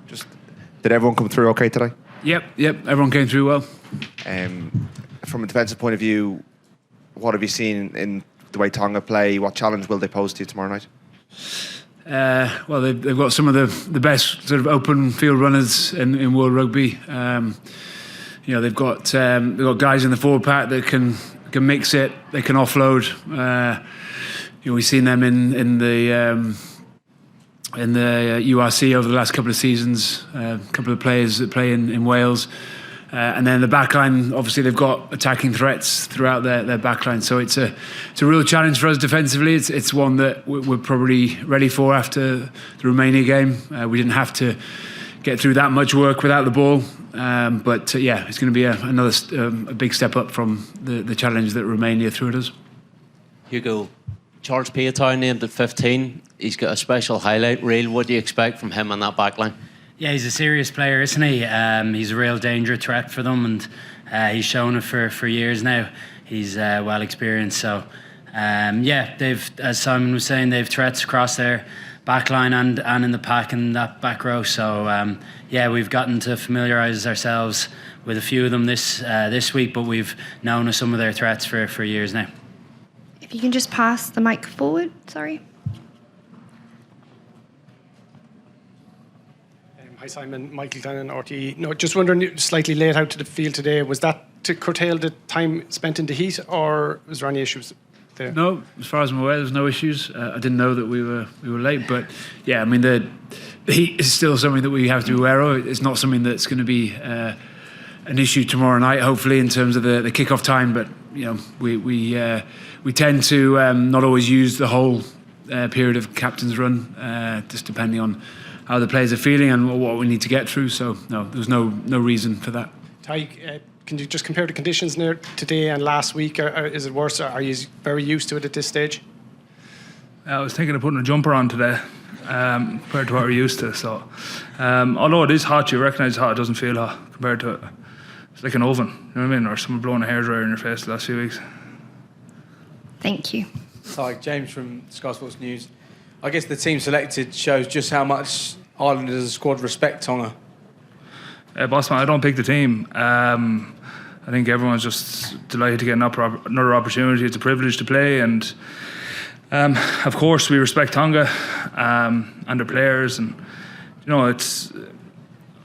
Just did everyone come through okay today? Yep. Everyone came through well. From a defensive point of view, what have you seen in the way Tonga play? What challenge will they pose to you tomorrow night? Well, they've got some of the best sort of open field runners in world rugby. They've got guys in the forward pack that can mix it. They can offload. We've seen them in the URC over the last couple of seasons. A couple of players that play in Wales. And then the backline, obviously they've got attacking threats throughout their backline. So it's a real challenge for us defensively. It's one that we're probably ready for after the Romania game. We didn't have to get through that much work without the ball. But it's going to be a big step up from the challenge that Romania threw at us. Hugo, Charles Piatow named at 15. He's got a special highlight reel. What do you expect from him on that backline? Yeah, he's a serious player, isn't he? He's a real danger threat for them, and he's shown it for years now. He's well experienced. So, they've, as Simon was saying, they've threats across their backline and in the pack in that back row. So, we've gotten to familiarise ourselves with a few of them this week, but we've known of some of their threats for years now. If you can just pass the mic forward, sorry. Hi Simon, Michael Gannon, RTE. No, just wondering, slightly late out to the field today, was that to curtail the time spent in the heat, or was there any issues there? No, as far as I'm aware, there's no issues. I didn't know that we were late, but yeah, I mean the heat is still something that we have to be aware of. It's not something that's going to be an issue tomorrow night, hopefully, in terms of the kick-off time. But we tend to not always use the whole period of captain's run, just depending on how the players are feeling and what we need to get through. So no, there's no reason for that. Tadhg, can you just compare the conditions there today and last week? Is it worse? Are you very used to it at this stage? I was thinking of putting a jumper on today compared to what we're used to. So although it is hot, you recognise it's hot, it doesn't feel hot compared to it. It's like an oven, you know what I mean? Or someone blowing a hairdryer in your face the last few weeks. Thank you. Hi, James from Sky Sports News. I guess the team selected shows just how much Ireland as a squad respect Tonga. Bossman, I don't pick the team. I think everyone's just delighted to get another opportunity. It's a privilege to play, and of course we respect Tonga and their players. And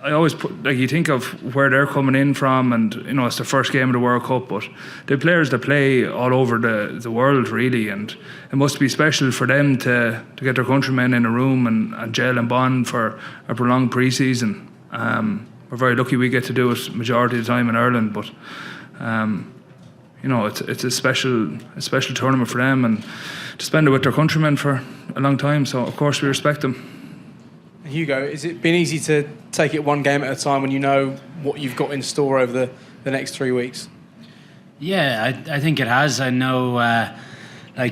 I always put, like, you think of where they're coming in from, and it's their first game of the World Cup, but the players that play all over the world really, and it must be special for them to get their countrymen in a room and gel and bond for a prolonged pre-season. We're very lucky we get to do it majority of the time in Ireland, but it's a special tournament for them, and to spend it with their countrymen for a long time. So of course we respect them. Hugo, has it been easy to take it one game at a time when you know what you've got in store over the next 3 weeks? Yeah, I think it has. I know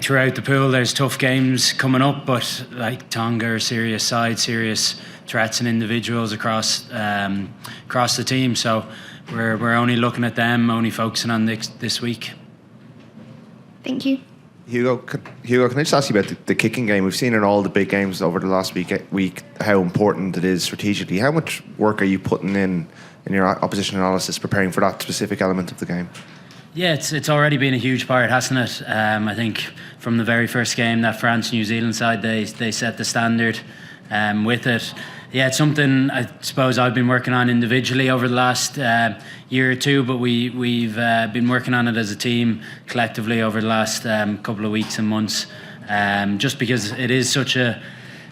throughout the pool there's tough games coming up, but like Tonga are serious side, serious threats and individuals across the team. So we're only looking at them, only focusing on this week. Thank you. Hugo, can I just ask you about the kicking game? We've seen in all the big games over the last week how important it is strategically. How much work are you putting in your opposition analysis, preparing for that specific element of the game? Yeah, it's already been a huge part, hasn't it? I think from the very first game, that France-New Zealand side, they set the standard with it. Yeah, it's something I suppose I've been working on individually over the last year or two, but we've been working on it as a team collectively over the last couple of weeks and months, just because it is such a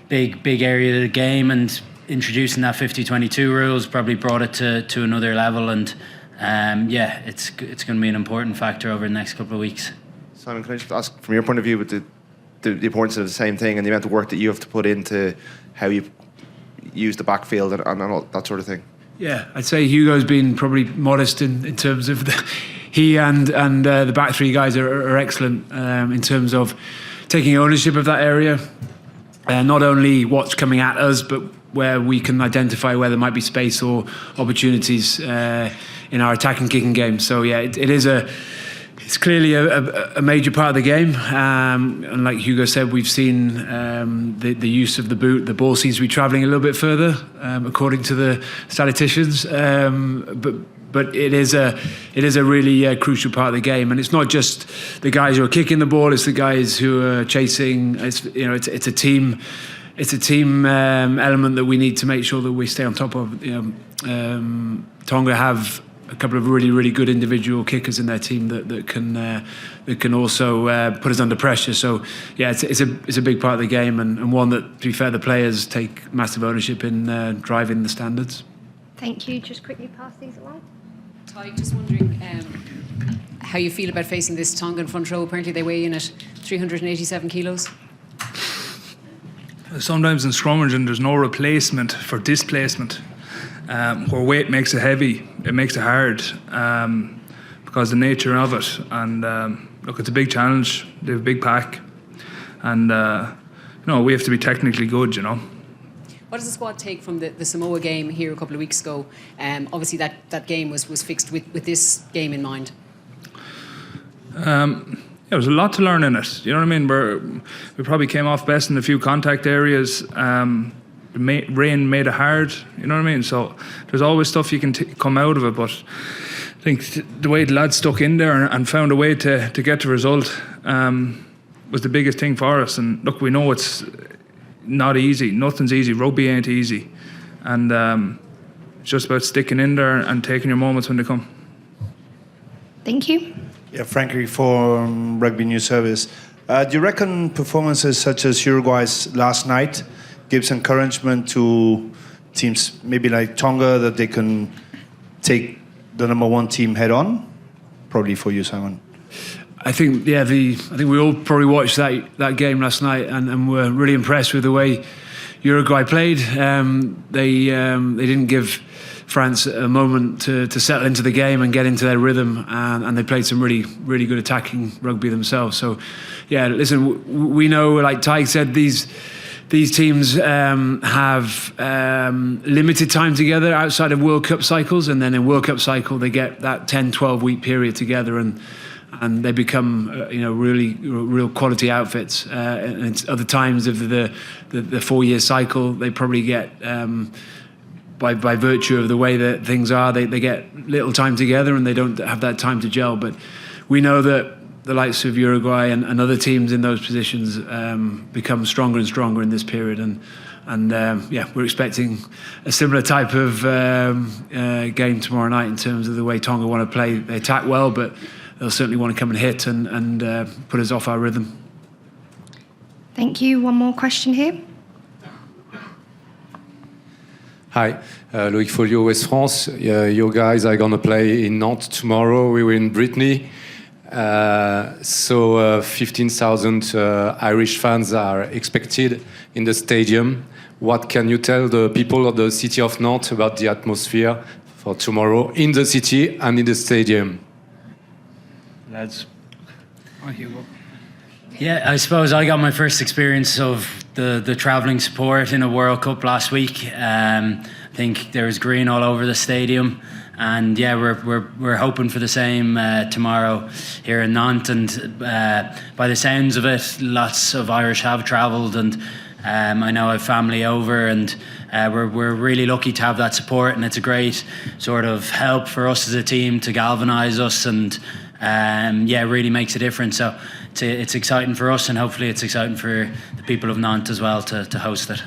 big area of the game, and introducing that 50-22 rules probably brought it to another level, and it's going to be an important factor over the next couple of weeks. Simon, can I just ask, from your point of view, with the importance of the same thing and the amount of work that you have to put into how you use the backfield and all that sort of thing? Yeah, I'd say Hugo's been probably modest in terms of he and the back three guys are excellent in terms of taking ownership of that area. Not only what's coming at us, but where we can identify where there might be space or opportunities in our attacking kicking game. So yeah, it is It's clearly a major part of the game, and like Hugo said, we've seen the use of the boot. The ball seems to be travelling a little bit further, according to the statisticians. But it is a really crucial part of the game, and it's not just the guys who are kicking the ball; it's the guys who are chasing. It's a team. It's a team element that we need to make sure that we stay on top of. Tonga have a couple of really good individual kickers in their team that can also put us under pressure. So yeah, it's a big part of the game, and one that, to be fair, the players take massive ownership in driving the standards. Thank you. Just quickly pass these along. Tadhg, just wondering how you feel about facing this Tongan front row. Apparently they weigh in at 387 kilos. Sometimes in scrummaging there's no replacement for displacement. Where weight makes it heavy, it makes it hard because of the nature of it. And look, it's a big challenge. They have a big pack, and we have to be technically good. What does the squad take from the Samoa game here a couple of weeks ago? Obviously that game was fixed with this game in mind. There's a lot to learn in it. You know what I mean? We probably came off best in a few contact areas. Rain made it hard. You know what I mean? So there's always stuff you can come out of it. But I think the way the lads stuck in there and found a way to get the result was the biggest thing for us. And look, we know it's not easy. Nothing's easy. Rugby ain't easy. And it's just about sticking in there and taking your moments when they come. Thank you. Yeah, Frankie from Rugby News Service. Do you reckon performances such as Uruguay's last night gives encouragement to teams maybe like Tonga that they can take the number one team head on? Probably for you, Simon. I think I think we all probably watched that game last night and were really impressed with the way Uruguay played. They didn't give France a moment to settle into the game and get into their rhythm, and they played some really good attacking rugby themselves. So yeah, listen, we know, like Tadhg said, these teams have limited time together outside of World Cup cycles, and then in World Cup cycle they get that 10-12 week period together, and they become real quality outfits. And it's other times of the 4 year cycle they probably get by virtue of the way that things are, they get little time together and they don't have that time to gel. But we know that the likes of Uruguay and other teams in those positions become stronger and stronger in this period, and we're expecting a similar type of game tomorrow night in terms of the way Tonga want to play. They attack well, but they'll certainly want to come and hit and put us off our rhythm. Thank you. One more question here. Hi, Loïc Folio, West France. Your guys are going to play in Nantes tomorrow. We were in Brittany. So 15,000 Irish fans are expected in the stadium. What can you tell the people of the city of Nantes about the atmosphere for tomorrow in the city and in the stadium? Lads. Hugo. Yeah, I suppose I got my first experience of the travelling support in a World Cup last week. I think there was green all over the stadium, and yeah, we're hoping for the same tomorrow here in Nantes. And by the sounds of it, lots of Irish have travelled, and I know I have family over, and we're really lucky to have that support, and it's a great sort of help for us as a team to galvanise us, and it really makes a difference. So it's exciting for us, and hopefully it's exciting for the people of Nantes as well to host it.